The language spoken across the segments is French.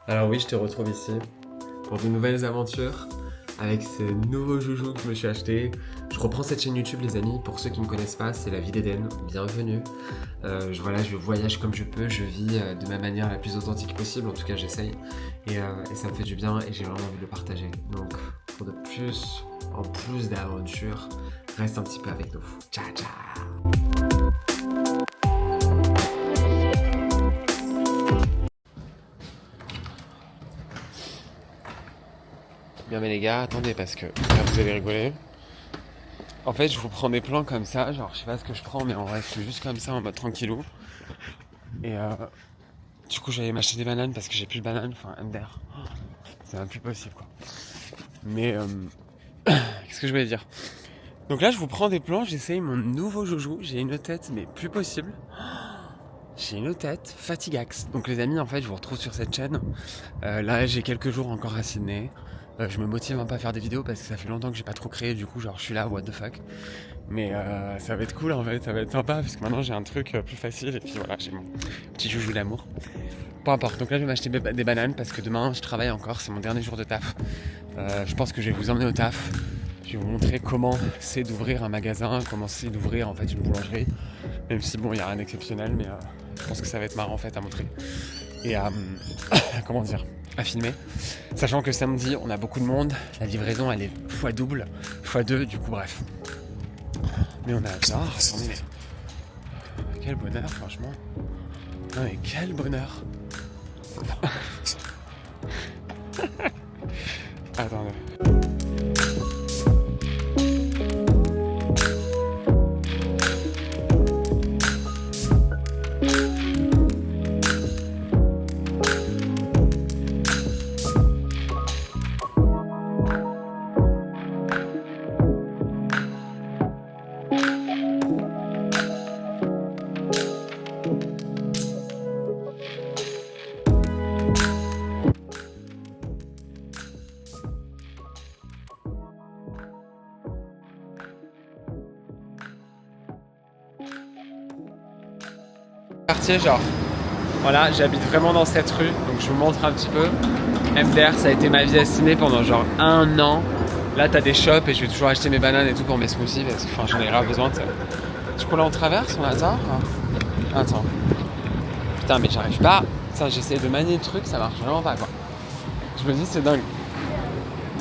Alors oui, je te retrouve ici pour de nouvelles aventures avec ce nouveau joujou que je me suis acheté. Je reprends cette chaîne YouTube les amis, pour ceux qui ne me connaissent pas, c'est la vie d'Eden, bienvenue. Je voyage comme je peux, je vis de ma manière la plus authentique possible, en tout cas j'essaye. Et ça me fait du bien et j'ai vraiment envie de le partager. Donc pour en plus d'aventures, reste un petit peu avec nous. Ciao ciao. Bien mais les gars, attendez parce que là, vous allez rigoler. En fait, je vous prends des plans comme ça, genre je sais pas ce que je prends, mais en vrai, c'est juste comme ça en mode tranquillou. Et du coup, j'allais m'acheter des bananes parce que j'ai plus de bananes, enfin, MDR. C'est même plus possible quoi. Mais qu'est-ce que je voulais dire? Donc là, je vous prends des plans, j'essaye mon nouveau joujou. J'ai une tête, mais plus possible. J'ai une tête fatigax. Donc les amis, en fait, je vous retrouve sur cette chaîne. Là, j'ai quelques jours encore à Sydney. Je me motive un peu à faire des vidéos parce que ça fait longtemps que j'ai pas trop créé. Du coup, genre, je suis là, what the fuck. Mais ça va être cool en fait, ça va être sympa parce que maintenant j'ai un truc plus facile. Et puis voilà, j'ai mon petit joujou d'amour. Peu importe. Donc là, je vais m'acheter des bananes parce que demain, je travaille encore. C'est mon dernier jour de taf. Je pense que je vais vous emmener au taf. Je vais vous montrer comment c'est d'ouvrir un magasin, comment c'est d'ouvrir en fait une boulangerie. Même si bon, il n'y a rien d'exceptionnel, mais je pense que ça va être marrant en fait à montrer. Et à comment dire, à filmer. Sachant que samedi, on a beaucoup de monde. La livraison, elle est fois double, fois deux, du coup bref. Mais on adore. Attendez, mais quel bonheur, franchement. Non mais quel bonheur. Attendez. Quartier, genre, voilà, j'habite vraiment dans cette rue, donc je vous montre un petit peu. MDR, ça a été ma vie à Sydney pendant genre 1 an. Là, t'as des shops et je vais toujours acheter mes bananes et tout pour mes smoothies parce que enfin, j'en ai grave besoin. T'sais. Du coup, là, on traverse, on hasard. Attends. Putain, mais j'arrive pas. Ça, j'essaie de manier le truc, ça marche vraiment pas quoi. Je me dis, c'est dingue.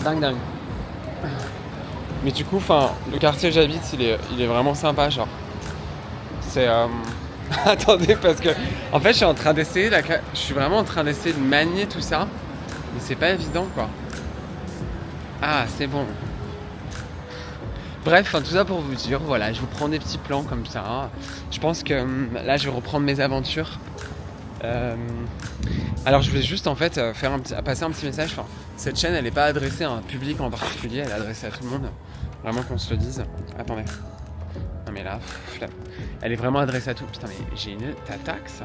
Dingue. Mais du coup, enfin, le quartier où j'habite, il est vraiment sympa, genre. C'est. Attendez, parce que en fait, je suis en train d'essayer, je suis vraiment en train d'essayer de manier tout ça, mais c'est pas évident quoi. Ah, c'est bon. Bref, tout ça pour vous dire, voilà, je vous prends des petits plans comme ça. Je pense que là, je vais reprendre mes aventures. Alors, je voulais juste en fait passer un petit message. Enfin, cette chaîne, elle n'est pas adressée à un public en particulier, elle est adressée à tout le monde. Vraiment qu'on se le dise. Attendez. Non mais là, flemme. Elle est vraiment adressée à tout. Putain mais j'ai une tataxe.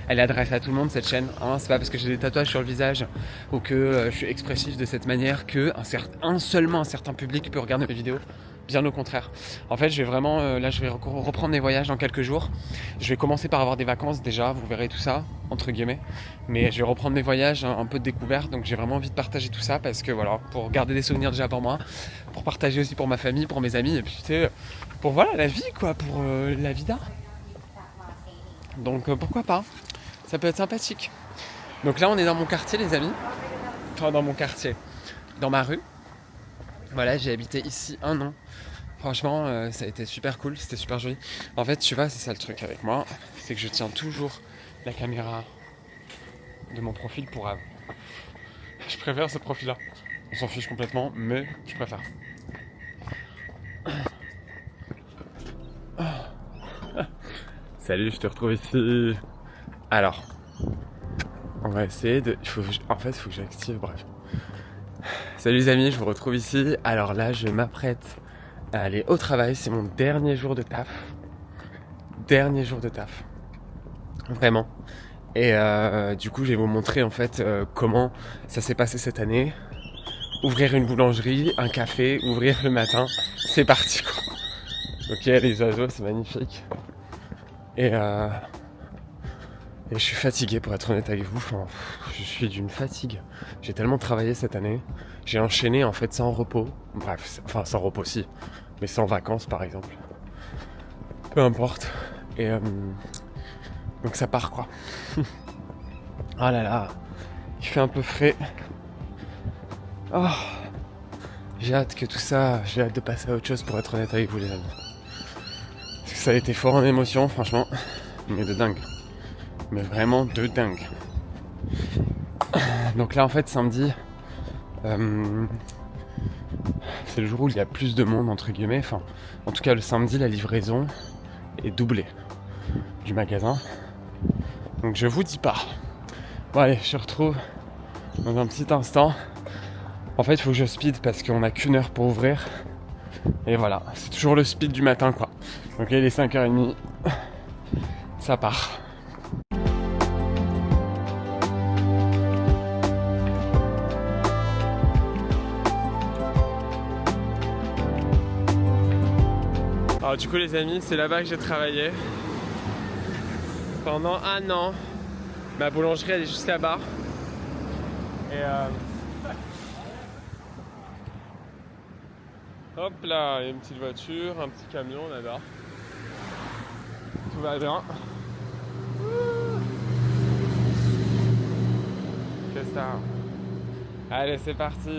Elle est adressée à tout le monde cette chaîne. Hein, c'est pas parce que j'ai des tatouages sur le visage ou que je suis expressif de cette manière que seulement un certain public peut regarder mes vidéos. Bien au contraire. En fait, je vais vraiment, là, je vais reprendre mes voyages dans quelques jours. Je vais commencer par avoir des vacances déjà, vous verrez tout ça, entre guillemets. Mais je vais reprendre mes voyages, un peu de découverte. Donc j'ai vraiment envie de partager tout ça parce que voilà, pour garder des souvenirs déjà pour moi, pour partager aussi pour ma famille, pour mes amis, et puis tu sais, pour voilà la vie quoi, pour la vida. Donc pourquoi pas. Ça peut être sympathique. Donc là, on est dans mon quartier, les amis. Enfin, dans mon quartier. Dans ma rue. Voilà, j'ai habité ici 1 an. Franchement, ça a été super cool, c'était super joli. En fait, tu vois, c'est ça le truc avec moi. C'est que je tiens toujours la caméra de mon profil pour Ave. Je préfère ce profil-là. On s'en fiche complètement, mais je préfère. Salut, je te retrouve ici. Alors, on va essayer de... il faut que j'active, bref. Salut les amis, je vous retrouve ici. Alors là, je m'apprête à aller au travail. C'est mon dernier jour de taf. Dernier jour de taf. Vraiment. Et du coup, je vais vous montrer en fait comment ça s'est passé cette année. Ouvrir une boulangerie, un café, ouvrir le matin. C'est parti quoi. Ok, les oiseaux, c'est magnifique. Et Et je suis fatigué pour être honnête avec vous, enfin, je suis d'une fatigue. J'ai tellement travaillé cette année, j'ai enchaîné en fait sans repos, bref, enfin sans repos si, mais sans vacances par exemple. Peu importe. Et donc ça part quoi. Ah là là, il fait un peu frais. Oh, j'ai hâte que tout ça, j'ai hâte de passer à autre chose pour être honnête avec vous les amis. Parce que ça a été fort en émotion franchement, mais de dingue. Mais vraiment de dingue. Donc là en fait samedi, c'est le jour où il y a plus de monde entre guillemets. Enfin, en tout cas le samedi la livraison est doublée du magasin. Donc je vous dis pas. Bon allez, je retrouve dans un petit instant. En fait il faut que je speed parce qu'on a qu'une heure pour ouvrir. Et voilà, c'est toujours le speed du matin quoi. Donc là il est 5h30. Ça part. Alors du coup les amis, c'est là-bas que j'ai travaillé pendant un an. Ma boulangerie elle est juste là-bas. Et hop là, il y a une petite voiture, un petit camion, on adore. Tout va bien. Qu'est-ce que ça? Allez c'est parti.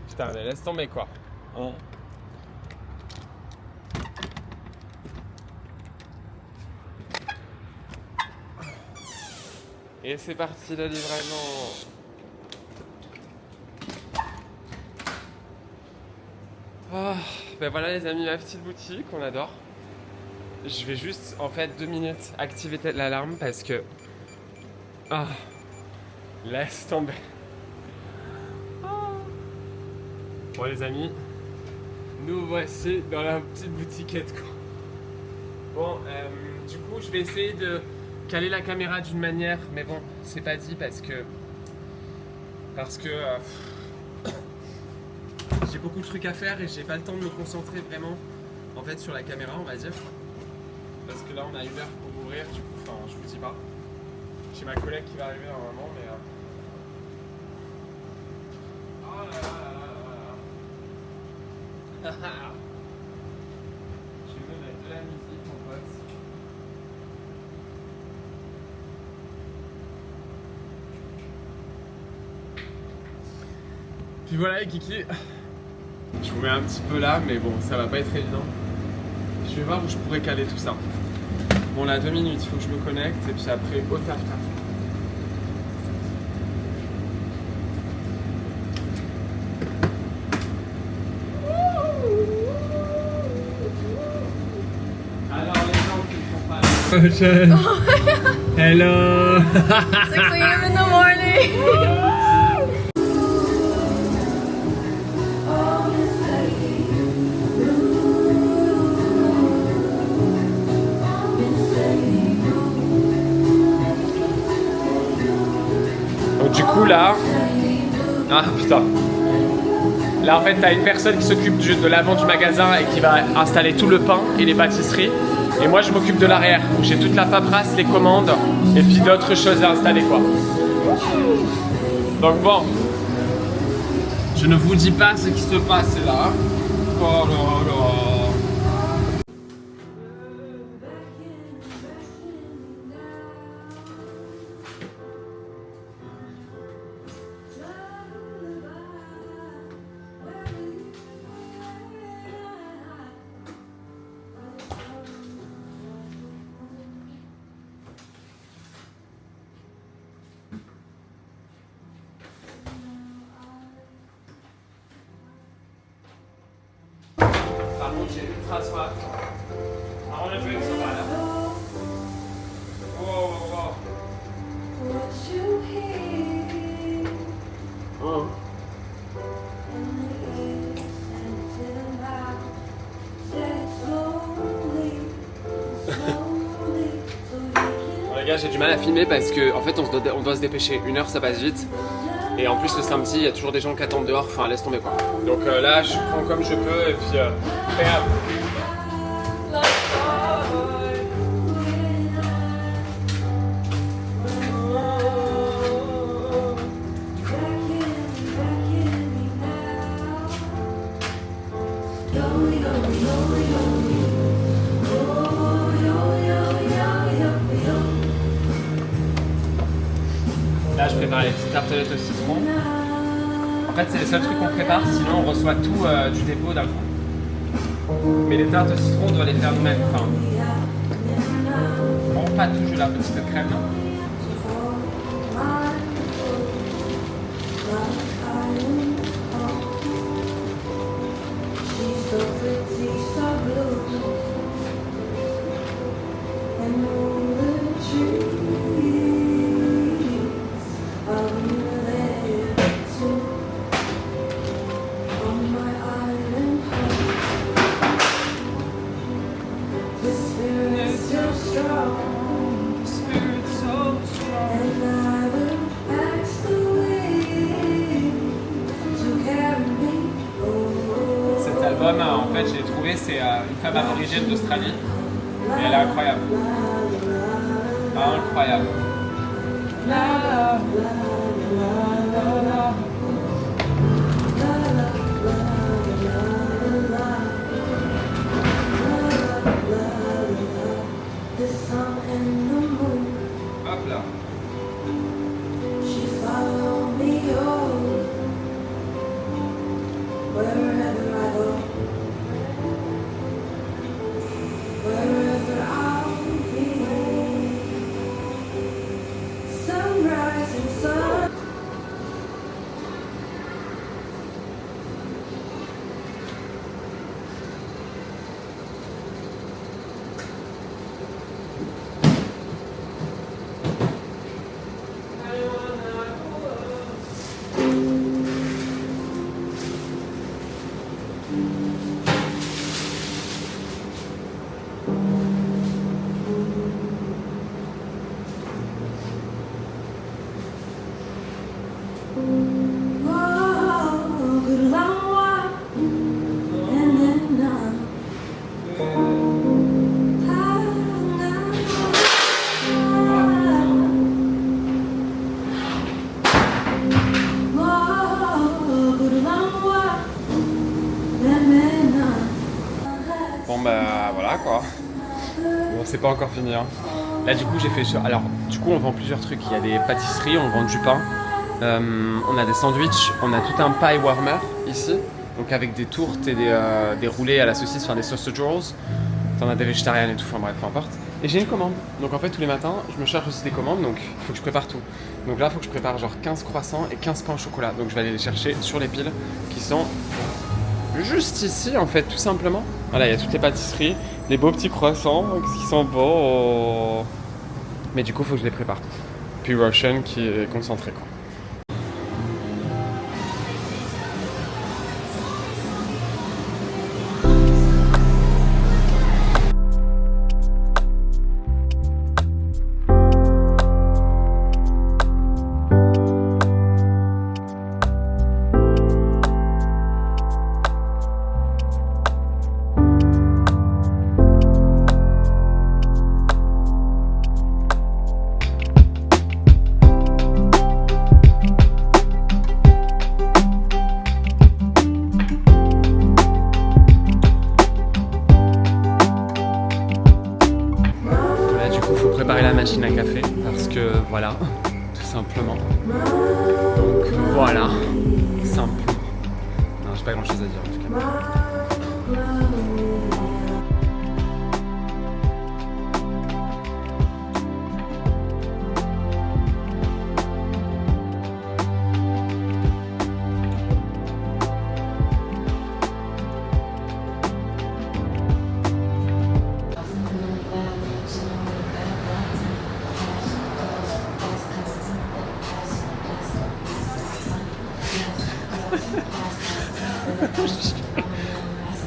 Putain mais laisse tomber quoi. Hein. Et c'est parti la livraison. Oh, ben voilà les amis, ma petite boutique, on adore. Je vais juste en fait 2 minutes activer l'alarme parce que... Ah, laisse tomber. Oh. Bon les amis, nous voici dans la petite boutiquette quoi. Bon, du coup je vais essayer de caler la caméra d'une manière, mais bon, c'est pas dit parce que j'ai beaucoup de trucs à faire et j'ai pas le temps de me concentrer vraiment en fait sur la caméra on va dire. Parce que là on a 1 heure pour ouvrir, du coup, enfin je vous dis pas. J'ai ma collègue qui va arriver normalement mais... Oh là là là là là. Je vais me mettre de la musique mon pote. Puis voilà les kiki. Je vous mets un petit peu là mais bon ça va pas être évident. Je vais voir où je pourrais caler tout ça. Bon là 2 minutes, il faut que je me connecte et puis après au taf taf. Alors les gens qui ne font pas Hello 6 a.m. in the morning. Donc du coup là... Ah putain. Là en fait t'as une personne qui s'occupe de l'avant du magasin et qui va installer tout le pain et les pâtisseries. Et moi je m'occupe de l'arrière où j'ai toute la paperasse, les commandes et puis d'autres choses à installer quoi. Donc bon, je ne vous dis pas ce qui se passe là. Oh là là. Par contre, j'ai ultra soif. Alors, on a joué avec ça là. Wow, wow, wow. Oh. Bon, les gars, j'ai du mal à filmer parce que en fait, on doit se dépêcher. 1 heure, ça passe vite. Et en plus, le samedi, il y a toujours des gens qui attendent dehors. Enfin, laisse tomber quoi. Donc là, je prends comme je peux et puis regarde. Là, je prépare les petites tartelettes au citron. En fait, c'est les seuls trucs qu'on prépare, sinon on reçoit tout du dépôt d'un coup. Mais les tartes au citron, on doit les faire nous-mêmes. Enfin, on pas toujours la petite crème. Cet album, en fait, je l'ai trouvé, c'est une femme aborigène d'Australie. Et elle est incroyable. Incroyable. Hop là. Bon bah voilà quoi. Bon c'est pas encore fini hein. Là du coup j'ai fait... Alors du coup on vend plusieurs trucs. Il y a des pâtisseries, on vend du pain. On a des sandwichs, on a tout un pie warmer ici. Donc avec des tourtes et des roulés à la saucisse, enfin des sausage rolls. T'en as des végétariennes et tout, enfin bref, peu importe. Et j'ai une commande. Donc en fait tous les matins je me charge aussi des commandes, donc il faut que je prépare tout. Donc là il faut que je prépare genre 15 croissants et 15 pains au chocolat. Donc je vais aller les chercher sur les piles qui sont juste ici en fait, tout simplement. Voilà, il y a toutes les pâtisseries, les beaux petits croissants qui sont beaux. Mais du coup il faut que je les prépare. Puis Roshan qui est concentré quoi. Préparer la machine à café parce que voilà, tout simplement. Donc voilà, simple. Non, j'ai pas grand chose à dire en tout cas.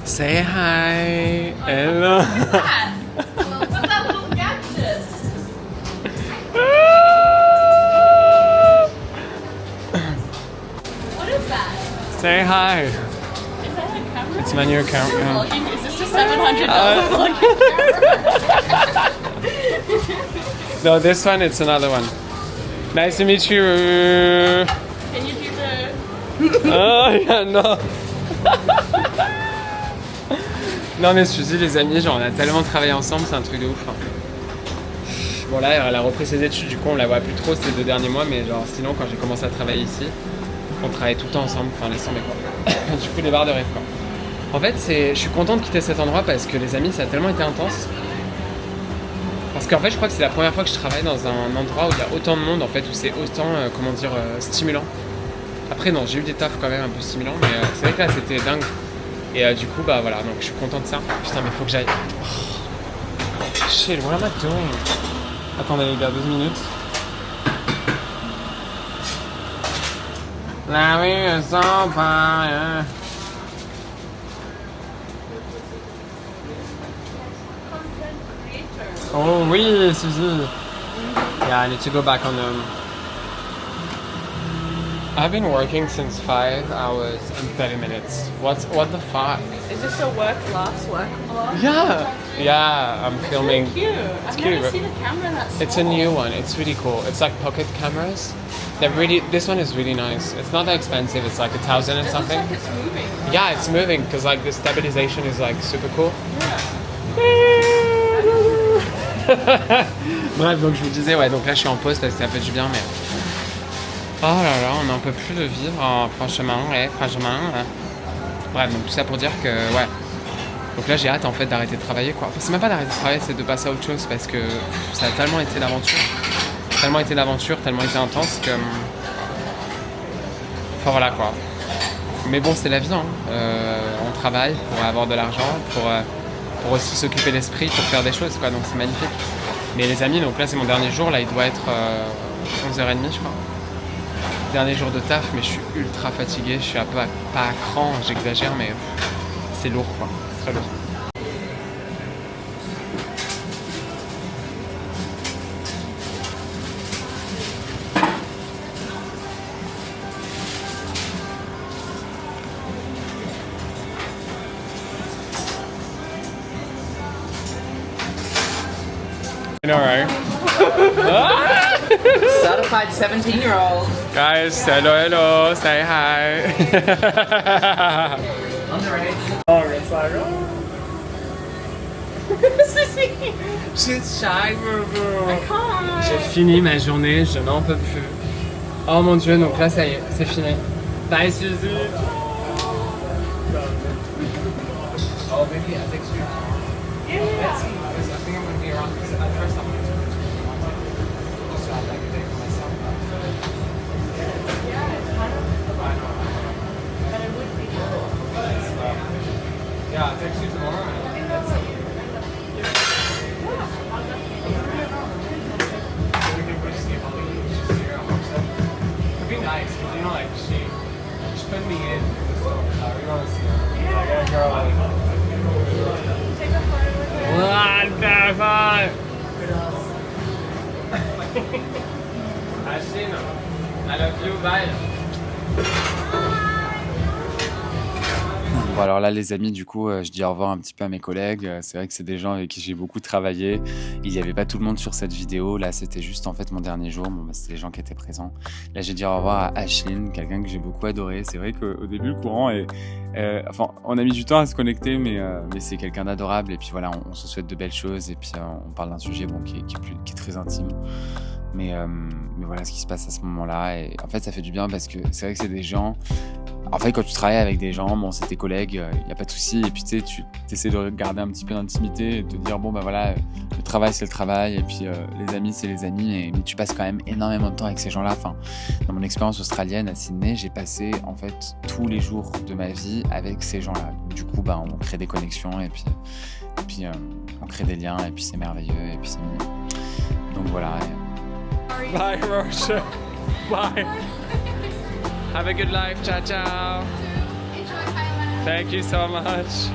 Say hi. Hello. What's that little gadget? What is that? Say hi. Is that a camera? It's my new account. Yeah. Vlogging? Is this a $700 vlogging camera? No, this one, it's another one. Nice to meet you. Can you do the... Oh, yeah, non. Non mais je te dis les amis, genre on a tellement travaillé ensemble, c'est un truc de ouf. Hein. Bon là, elle a repris ses études, du coup on la voit plus trop ces 2 derniers mois, mais genre sinon quand j'ai commencé à travailler ici, on travaillait tout le temps ensemble, enfin laisse tomber quoi. Du coup les barres de rêve quoi. En fait je suis content de quitter cet endroit parce que les amis ça a tellement été intense. Parce qu'en fait je crois que c'est la première fois que je travaille dans un endroit où il y a autant de monde en fait, où c'est autant stimulant. Après non, j'ai eu des tafs quand même un peu stimulants, mais c'est vrai que là c'était dingue. Et du coup bah voilà, donc je suis content de ça. Putain mais faut que j'aille. Oh. Shit, what am I doing? Attendez les gars, 2 minutes. La vie est sans pareil. Oh oui, Suzy. Yeah, I need to go back on them. I've been working since 5 hours and 30 minutes. What the fuck? Is this a work vlog? Yeah, I'm filming. Cute. I've cute, never right? seen a camera that's It's a new one. It's really cool. It's like pocket cameras. This one is really nice. It's not that expensive. It's like 1,000 and It looks something. like it's moving. Yeah, it's moving because like the stabilization is like super cool. Bref, donc je vous disais, ouais, donc là je suis en pause parce que ça fait du bien, mais. Oh là là, on n'en peut plus de vivre, franchement, ouais, franchement. Ouais. Bref, donc tout ça pour dire que, ouais. Donc là j'ai hâte en fait d'arrêter de travailler quoi. Enfin, c'est même pas d'arrêter de travailler, c'est de passer à autre chose parce que ça a tellement été l'aventure. Tellement été l'aventure, tellement été intense que. Enfin voilà quoi. Mais bon, c'est la vie, hein. On travaille pour avoir de l'argent, pour aussi s'occuper l'esprit, pour faire des choses quoi, donc c'est magnifique. Mais les amis, donc là c'est mon dernier jour, là il doit être 11h30 je crois. Dernier jour de taf, mais je suis ultra fatigué, je suis un peu pas à cran, j'exagère, mais c'est lourd quoi, c'est très lourd. I know, right? Certified 17-year-old. Guys, hello, say hi. She's shy, bro. J'ai fini ma journée, je n'en peux plus. Oh mon dieu, donc là ça y est, c'est fini. Bye Suzy. Oh baby, I text you. Let's see, because I think I'm gonna be around. Because at first I'm gonna just have like a day for myself. Yeah, it's kind of. But it would be cool. Yeah, I'll text you tomorrow. And let's see. So we can go see Holly. She's here on herself. It'd be nice, because you know, like she put me in. So we want to see her. Like a girl. Take a photo with her. What the fuck? Ashine, I love you, bye. Bon alors là les amis, du coup je dis au revoir un petit peu à mes collègues. C'est vrai que c'est des gens avec qui j'ai beaucoup travaillé. Il n'y avait pas tout le monde sur cette vidéo. Là c'était juste en fait mon dernier jour. Bon, bah, c'était les gens qui étaient présents. Là j'ai dit au revoir à Ashline, quelqu'un que j'ai beaucoup adoré. C'est vrai qu'au début le courant est... enfin on a mis du temps à se connecter, mais c'est quelqu'un d'adorable. Et puis voilà, on se souhaite de belles choses. Et puis on parle d'un sujet bon, qui est très intime. Mais voilà ce qui se passe à ce moment-là. Et en fait ça fait du bien parce que c'est vrai que c'est des gens... En fait, quand tu travailles avec des gens, bon, c'est tes collègues, il n'y a pas de souci. Et puis, tu sais, tu essaies de garder un petit peu d'intimité et de te dire, bon, bah voilà, le travail, c'est le travail. Et puis, les amis, c'est les amis. Mais tu passes quand même énormément de temps avec ces gens-là. Enfin, dans mon expérience australienne à Sydney, j'ai passé, en fait, tous les jours de ma vie avec ces gens-là. Du coup, bah, on crée des connexions et puis on crée des liens. Et puis, c'est merveilleux. Et puis, c'est mignon. Donc, voilà. Bye, Roche. Bye. Have a good life, ciao ciao. Enjoy Thailand. Thank you so much.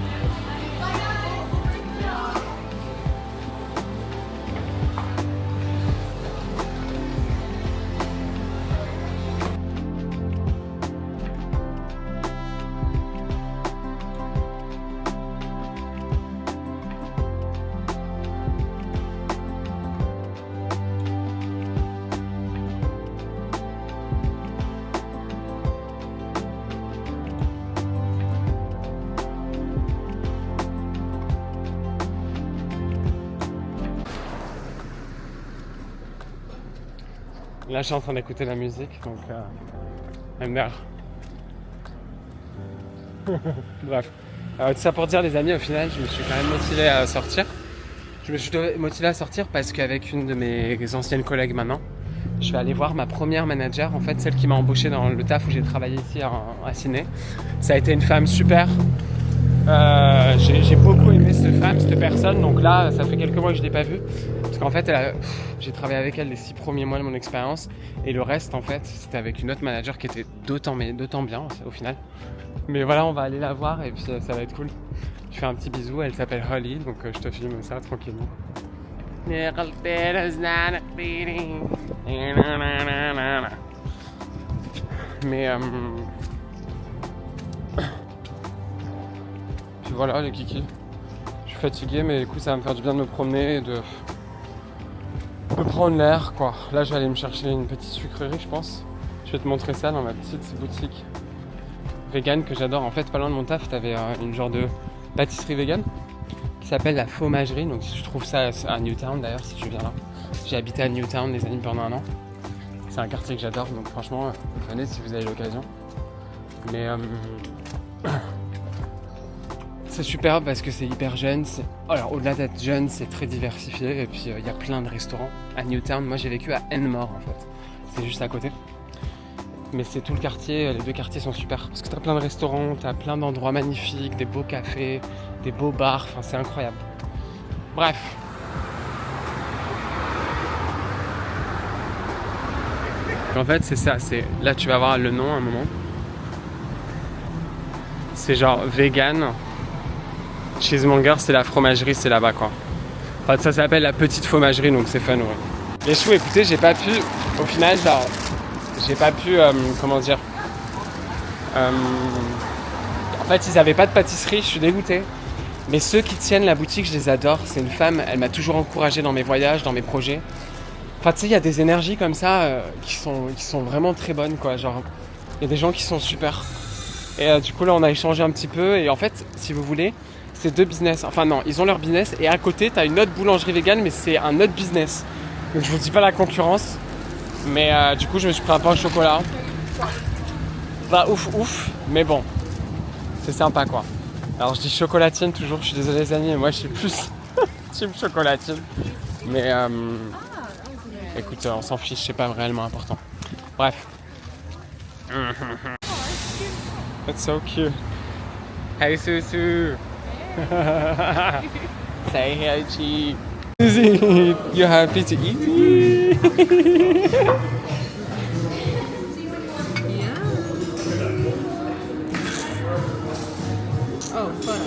Là, je suis en train d'écouter la musique, donc I'm there. Bref. Tout ça pour dire, les amis, au final, je me suis quand même motivé à sortir. Je me suis motivé à sortir parce qu'avec une de mes anciennes collègues maintenant, je vais aller voir ma première manager, en fait, celle qui m'a embauché dans le taf où j'ai travaillé ici à Sydney. Ça a été une femme super. J'ai beaucoup aimé cette personne, donc là, ça fait quelques mois que je ne l'ai pas vue. Parce qu'en fait, j'ai travaillé avec elle les 6 premiers mois de mon expérience. Et le reste, en fait, c'était avec une autre manager qui était d'autant bien au final. Mais voilà, on va aller la voir et puis ça va être cool. Je fais un petit bisou, elle s'appelle Holly, donc je te filme ça tranquillement. Mais puis voilà les kikis. Je suis fatigué, mais du coup ça va me faire du bien de me promener et de prendre l'air quoi. Là je vais aller me chercher une petite sucrerie, je pense. Je vais te montrer ça dans ma petite boutique vegan que j'adore. En fait, pas loin de mon taf, t'avais une genre de pâtisserie vegan qui s'appelle la Fromagerie. Donc je trouve ça à Newtown d'ailleurs, si tu viens là. J'ai habité à Newtown les amis pendant 1 an. C'est un quartier que j'adore, donc franchement, venez si vous avez l'occasion. Mais c'est superbe parce que c'est hyper jeune. Alors au-delà d'être jeune, c'est très diversifié et puis il y a plein de restaurants à Newtown. Moi j'ai vécu à Enmore en fait, c'est juste à côté. Mais c'est tout le quartier, les 2 quartiers sont super. Parce que t'as plein de restaurants, t'as plein d'endroits magnifiques, des beaux cafés, des beaux bars, enfin c'est incroyable. Bref. En fait c'est ça, là tu vas voir le nom à un moment. C'est genre vegan. Cheesemonger, c'est la fromagerie, c'est là-bas quoi. Enfin ça s'appelle la petite fromagerie, donc c'est fun ouais. Les choux, écoutez, j'ai pas pu, au final genre... J'ai pas pu, comment dire, en fait ils avaient pas de pâtisserie, je suis dégoûté. Mais ceux qui tiennent la boutique, je les adore. C'est une femme, elle m'a toujours encouragé dans mes voyages, dans mes projets. Enfin tu sais, il y a des énergies comme ça qui sont vraiment très bonnes quoi. Genre, il y a des gens qui sont super. Et du coup là on a échangé un petit peu et en fait, si vous voulez, c'est 2 business. Enfin non, ils ont leur business et à côté t'as une autre boulangerie vegan mais c'est un autre business. Donc je vous dis pas la concurrence. Mais du coup je me suis pris un pain au chocolat. Pas ouf, mais bon, c'est sympa quoi. Alors je dis chocolatine toujours, je suis désolé les amis, mais moi je suis plus team chocolatine. Mais écoute, on s'en fiche, c'est pas réellement important. Bref. That's so cute. Hey Susu. Say hi Chi. Susie, you happy to eat? Oh, photo.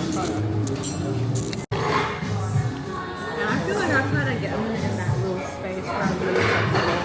And I feel like I kind of get in that little space where I'm really comfortable.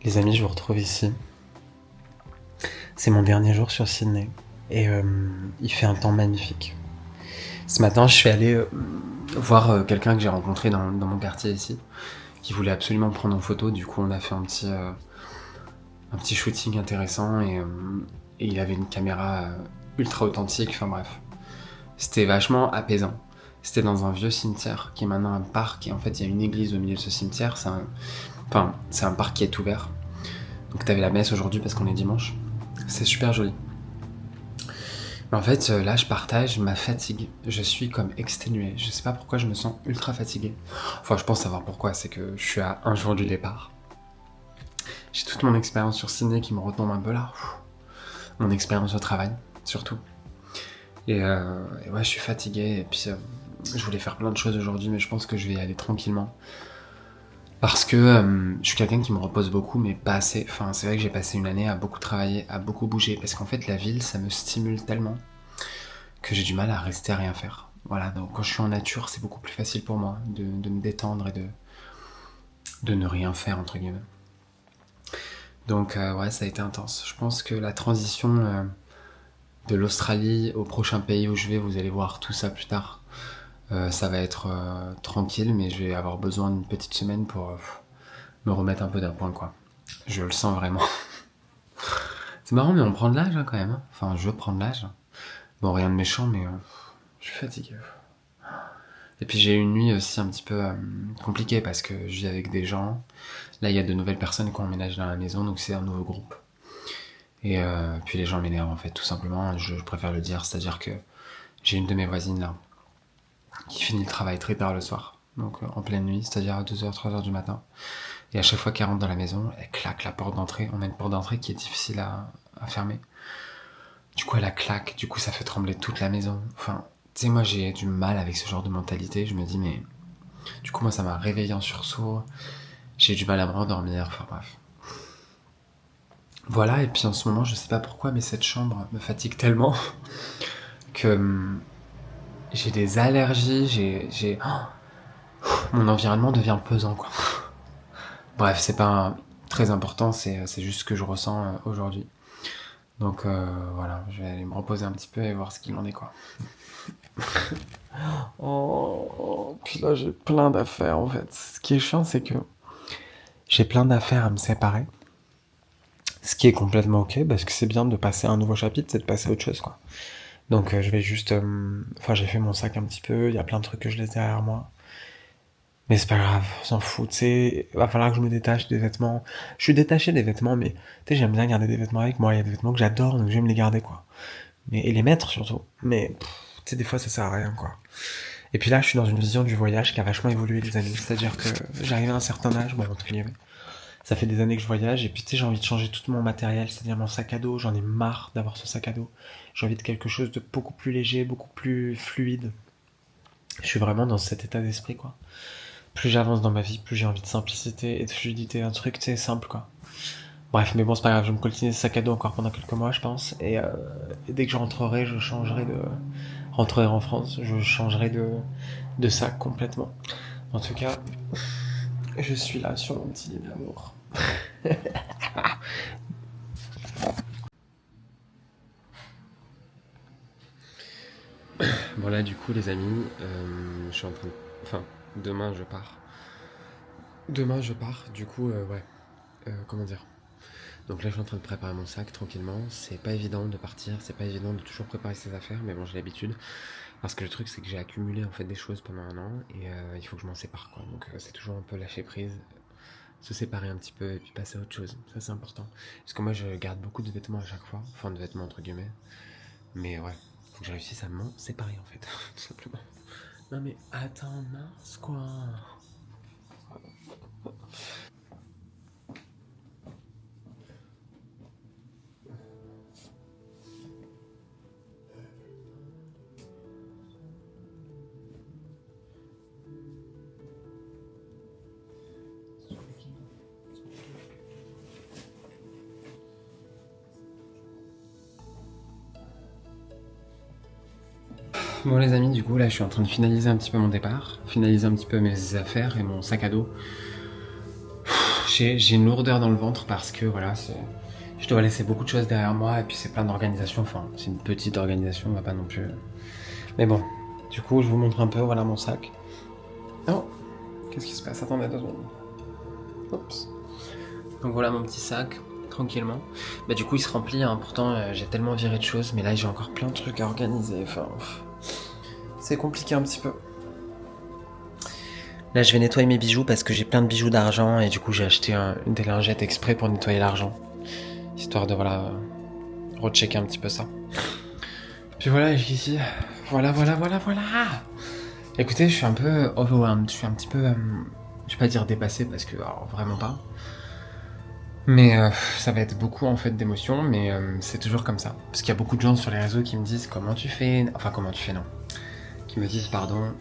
Les amis, je vous retrouve ici. C'est mon dernier jour sur Sydney et il fait un temps magnifique. Ce matin, je suis allé voir quelqu'un que j'ai rencontré dans mon quartier ici, qui voulait absolument me prendre en photo. Du coup, on a fait un petit shooting intéressant et il avait une caméra ultra authentique. Enfin bref, c'était vachement apaisant. C'était dans un vieux cimetière qui est maintenant un parc et en fait, il y a une église au milieu de ce cimetière. C'est un parc qui est ouvert. Donc t'avais la messe aujourd'hui parce qu'on est dimanche. C'est super joli. Mais en fait, là, je partage ma fatigue. Je suis comme exténué. Je sais pas pourquoi je me sens ultra fatigué. Enfin, je pense savoir pourquoi. C'est que je suis à un jour du départ. J'ai toute mon expérience sur Sydney qui me retombe un peu là. Mon expérience au travail, surtout. Et ouais, je suis fatigué. Et puis, je voulais faire plein de choses aujourd'hui, mais je pense que je vais y aller tranquillement. Parce que je suis quelqu'un qui me repose beaucoup, mais pas assez. Enfin, c'est vrai que j'ai passé une année à beaucoup travailler, à beaucoup bouger. Parce qu'en fait, la ville, ça me stimule tellement que j'ai du mal à rester à rien faire. Voilà, donc quand je suis en nature, c'est beaucoup plus facile pour moi de me détendre et de ne rien faire, entre guillemets. Donc ouais, ça a été intense. Je pense que la transition de l'Australie au prochain pays où je vais, vous allez voir tout ça plus tard. Ça va être tranquille, mais je vais avoir besoin d'une petite semaine pour me remettre un peu d'un point, quoi. Je le sens vraiment. C'est marrant, mais on prend de l'âge hein, quand même. Hein. Enfin, je prends de l'âge. Bon, rien de méchant, mais je suis fatigué. Et puis j'ai eu une nuit aussi un petit peu compliquée parce que je vis avec des gens. Là, il y a de nouvelles personnes qui ont emménagé dans la maison, donc c'est un nouveau groupe. Et puis les gens m'énervent en fait, tout simplement. Je préfère le dire, c'est-à-dire que j'ai une de mes voisines là qui finit le travail très tard le soir, donc en pleine nuit, c'est-à-dire à 2h, 3h du matin. Et à chaque fois qu'elle rentre dans la maison, elle claque la porte d'entrée. On a une porte d'entrée qui est difficile à fermer. Du coup, elle la claque, du coup, ça fait trembler toute la maison. Enfin, tu sais, moi, j'ai du mal avec ce genre de mentalité. Je me dis, mais... Du coup, moi, ça m'a réveillé en sursaut. J'ai du mal à me rendormir, enfin bref. Voilà, et puis en ce moment, je sais pas pourquoi, mais cette chambre me fatigue tellement que j'ai des allergies, mon environnement devient pesant, quoi. Bref, c'est pas très important, c'est juste ce que je ressens aujourd'hui. Donc voilà, je vais aller me reposer un petit peu et voir ce qu'il en est, quoi. Puis là, j'ai plein d'affaires, en fait. Ce qui est chiant, c'est que j'ai plein d'affaires à me séparer. Ce qui est complètement ok, parce que c'est bien de passer à un nouveau chapitre, c'est de passer à autre chose, quoi. Donc je vais juste... Enfin, j'ai fait mon sac un petit peu, il y a plein de trucs que je laisse derrière moi. Mais c'est pas grave, on s'en fout, tu sais, va falloir que je me détache des vêtements. Je suis détaché des vêtements, mais tu sais, j'aime bien garder des vêtements avec moi, il y a des vêtements que j'adore, donc je vais me les garder, quoi. Et les mettre, surtout. Mais, tu sais, des fois, ça sert à rien, quoi. Et puis là, je suis dans une vision du voyage qui a vachement évolué, les amis. C'est-à-dire que j'arrive à un certain âge, bon, entre guillemets. Ça fait des années que je voyage, et puis tu sais, j'ai envie de changer tout mon matériel, c'est-à-dire mon sac à dos, j'en ai marre d'avoir ce sac à dos. J'ai envie de quelque chose de beaucoup plus léger, beaucoup plus fluide. Je suis vraiment dans cet état d'esprit, quoi. Plus j'avance dans ma vie, plus j'ai envie de simplicité et de fluidité, un truc, tu sais, simple, quoi. Bref, mais bon, c'est pas grave, je vais me coltiner ce sac à dos encore pendant quelques mois, je pense, et dès que je rentrerai, rentrerai en France, je changerai de sac complètement. En tout cas, je suis là sur mon petit lit d'amour. Bon là du coup les amis, je suis en train de... Enfin, demain je pars. Du coup ouais, comment dire. Donc là je suis en train de préparer mon sac tranquillement. C'est pas évident de partir, c'est pas évident de toujours préparer ses affaires, mais bon j'ai l'habitude. Parce que le truc c'est que j'ai accumulé en fait des choses pendant un an et il faut que je m'en sépare, quoi. Donc c'est toujours un peu lâcher prise, se séparer un petit peu et puis passer à autre chose. Ça c'est important. Parce que moi je garde beaucoup de vêtements à chaque fois, enfin de vêtements entre guillemets. Mais ouais, faut que je réussisse à m'en séparer en fait, tout simplement. Non mais attends, mince quoi. Bon les amis, du coup là je suis en train de finaliser un petit peu mon départ, finaliser un petit peu mes affaires et mon sac à dos. J'ai une lourdeur dans le ventre parce que voilà, je dois laisser beaucoup de choses derrière moi et puis c'est plein d'organisations, enfin c'est une petite organisation, on va pas non plus... Mais bon, du coup je vous montre un peu, voilà mon sac. Oh, qu'est-ce qui se passe? Attendez 2 secondes. Oups. Donc voilà mon petit sac, tranquillement. Bah du coup il se remplit, hein. Pourtant j'ai tellement viré de choses, mais là j'ai encore plein de trucs à organiser, enfin... C'est compliqué un petit peu. Là je vais nettoyer mes bijoux parce que j'ai plein de bijoux d'argent et du coup j'ai acheté des lingettes exprès pour nettoyer l'argent. Histoire de voilà, rechecker un petit peu ça. Puis voilà, jusqu'ici, voilà. Écoutez, je suis un peu overwhelmed, je suis un petit peu, je vais pas dire dépassé parce que alors, vraiment pas. Mais ça va être beaucoup en fait d'émotions, mais c'est toujours comme ça. Parce qu'il y a beaucoup de gens sur les réseaux qui me disent comment tu fais, non, qui me disent pardon,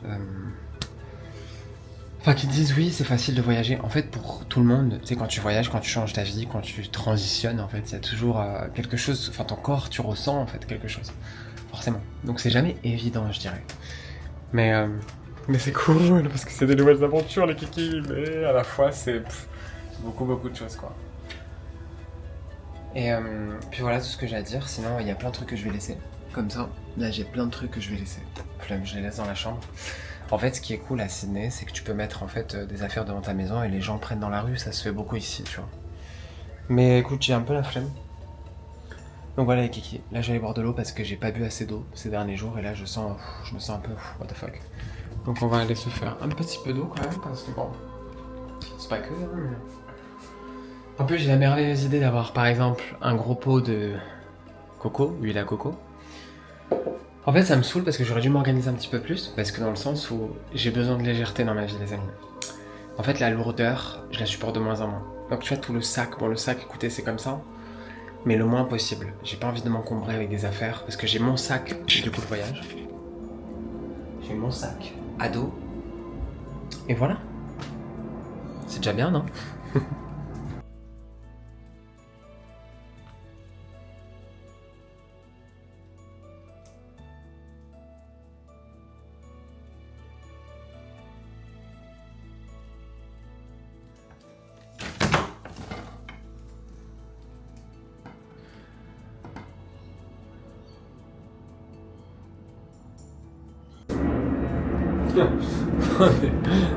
enfin qui disent oui c'est facile de voyager. En fait pour tout le monde, tu sais quand tu voyages, quand tu changes ta vie, quand tu transitionnes en fait, il y a toujours quelque chose, enfin ton corps tu ressens en fait quelque chose, forcément. Donc c'est jamais évident je dirais. Mais c'est cool parce que c'est des nouvelles aventures les kikis, mais à la fois c'est beaucoup de choses quoi. Et puis voilà tout ce que j'ai à dire, sinon il y a plein de trucs que je vais laisser. Comme ça, là j'ai plein de trucs que je vais laisser. Flemme, je les laisse dans la chambre. En fait ce qui est cool à Sydney, c'est que tu peux mettre en fait des affaires devant ta maison et les gens prennent dans la rue, ça se fait beaucoup ici, tu vois. Mais écoute, j'ai un peu la flemme. Donc voilà les kikis, là j'allais boire de l'eau parce que j'ai pas bu assez d'eau ces derniers jours et là je me sens un peu what the fuck. Donc on va aller se faire un petit peu d'eau quand même parce que bon, c'est pas que... En plus j'ai la merveilleuse idée d'avoir par exemple un gros pot de coco, huile à coco. En fait ça me saoule parce que j'aurais dû m'organiser un petit peu plus, parce que dans le sens où j'ai besoin de légèreté dans ma vie les amis. En fait la lourdeur, je la supporte de moins en moins. Donc tu vois tout le sac, bon le sac écoutez c'est comme ça, mais le moins possible. J'ai pas envie de m'encombrer avec des affaires, parce que j'ai mon sac du coup de voyage. J'ai mon sac à dos. Et voilà. C'est déjà bien non?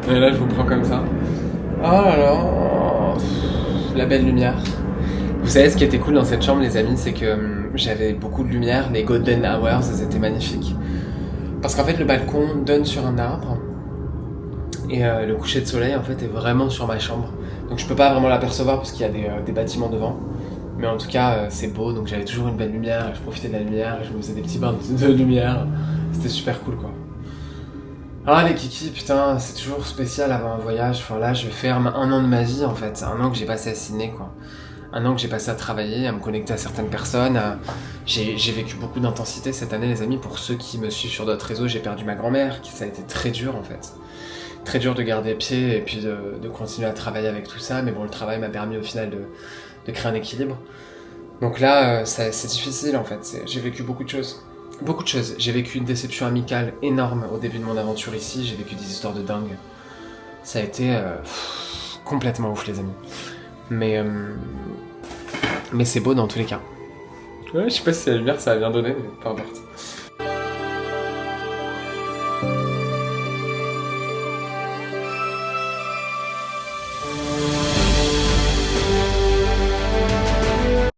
Et là je vous prends comme ça. Oh là là, la belle lumière. Vous savez ce qui était cool dans cette chambre les amis, c'est que j'avais beaucoup de lumière, les golden hours, c'était magnifique. Parce qu'en fait le balcon donne sur un arbre et le coucher de soleil en fait est vraiment sur ma chambre. Donc je peux pas vraiment l'apercevoir parce qu'il y a des bâtiments devant. Mais en tout cas c'est beau, donc j'avais toujours une belle lumière, je profitais de la lumière, je me faisais des petits bains de lumière. C'était super cool quoi. Ah les kikis, putain, c'est toujours spécial avant un voyage. Enfin là, je vais faire 1 an de ma vie en fait. 1 an que j'ai passé à Sydney quoi. 1 an que j'ai passé à travailler, à me connecter à certaines personnes. J'ai vécu beaucoup d'intensité cette année les amis. Pour ceux qui me suivent sur d'autres réseaux, j'ai perdu ma grand-mère. Ça a été très dur en fait. Très dur de garder pied et puis de continuer à travailler avec tout ça. Mais bon, le travail m'a permis au final de créer un équilibre. Donc là, c'est difficile en fait. J'ai vécu beaucoup de choses. Beaucoup de choses. J'ai vécu une déception amicale énorme au début de mon aventure ici. J'ai vécu des histoires de dingue. Ça a été complètement ouf, les amis. Mais c'est beau dans tous les cas. Ouais, je sais pas si la lumière ça a bien donné, mais peu importe.